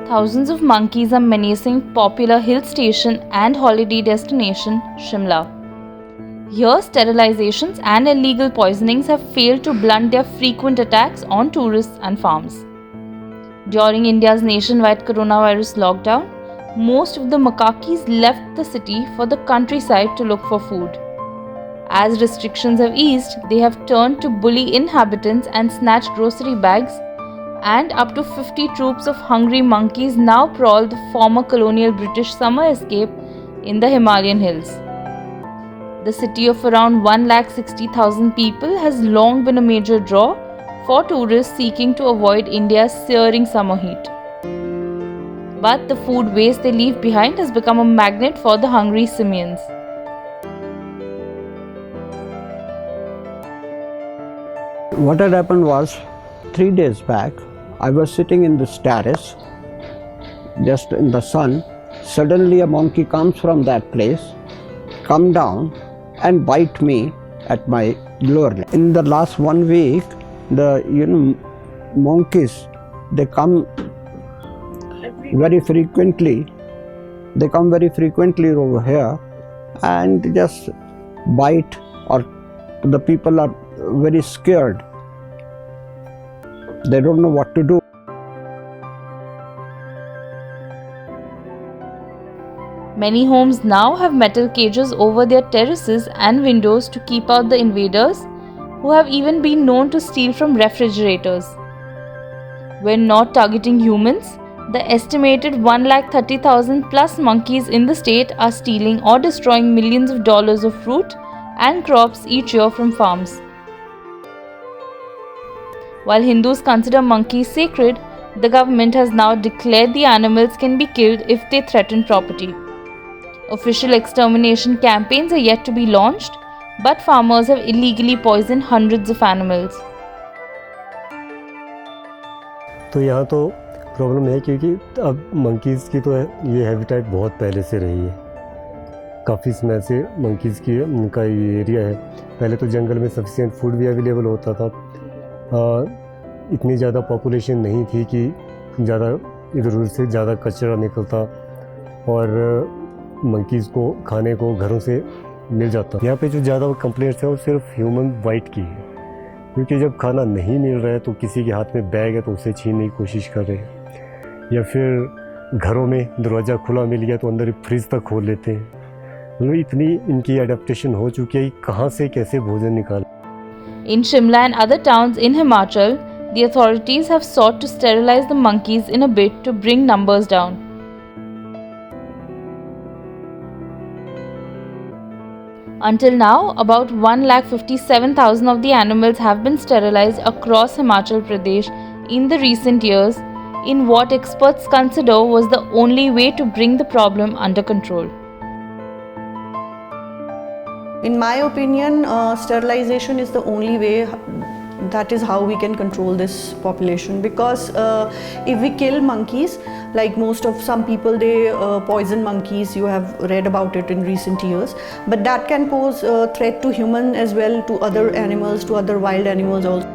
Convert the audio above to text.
Thousands of monkeys are menacing popular hill station and holiday destination Shimla. Here, sterilizations and illegal poisonings have failed to blunt their frequent attacks on tourists and farms. During India's nationwide coronavirus lockdown, most of the makakis left the city for the countryside to look for food. As restrictions have eased, they have turned to bully inhabitants and snatch grocery bags, and up to 50 troops of hungry monkeys now prowl the former colonial British summer escape in the Himalayan hills. The city of around 160,000 people has long been a major draw for tourists seeking to avoid India's searing summer heat. But the food waste they leave behind has become a magnet for the hungry simians. What had happened was, 3 days back, I was sitting in this terrace, just in the sun. Suddenly a monkey comes from that place, come down and bite me at my lower leg. In the last 1 week, the monkeys, they come very frequently. They come very frequently over here and just bite, or the people are very scared. They don't know what to do. Many homes now have metal cages over their terraces and windows to keep out the invaders, who have even been known to steal from refrigerators. When not targeting humans, the estimated 130,000 plus monkeys in the state are stealing or destroying millions of dollars of fruit and crops each year from farms. While Hindus consider monkeys sacred, the government has now declared the animals can be killed if they threaten property. Official extermination campaigns are yet to be launched, but farmers have illegally poisoned hundreds of animals. तो यहाँ तो problem है, क्योंकि अब monkeys की तो ये habitat बहुत पहले से रही है। काफ़ी समय से मंकीज़ की उनका ये एरिया है। पहले तो जंगल में सफिशिएंट फूड भी अवेलेबल होता था। इतनी ज़्यादा पॉपुलेशन नहीं थी कि ज़्यादा इधर उधर से ज़्यादा कचरा निकलता और मंकीज़ को खाने को घरों से मिल जाता। यहाँ पे जो ज़्यादा कंप्लेंट्स है वो सिर्फ ह्यूमन वाइट की है, क्योंकि जब खाना नहीं मिल रहा है तो किसी के हाथ में बैग है तो उसे छीनने की कोशिश कर रहे हैं, या फिर घरों में दरवाज़ा खुला मिल गया तो अंदर फ्रिज तक खोल लेते हैं। मतलब इतनी इनकी एडेप्टेशन हो चुकी है कि कहाँ से कैसे भोजन निकाल। In Shimla and other towns in Himachal, the authorities have sought to sterilize the monkeys in a bid to bring numbers down. Until now, about 157,000 of the animals have been sterilized across Himachal Pradesh in the recent years, in what experts consider was the only way to bring the problem under control. In my opinion, sterilization is the only way. That is how we can control this population, because if we kill monkeys, like some people, they poison monkeys. You have read about it in recent years, but that can pose a threat to human as well, to other animals, to other wild animals also.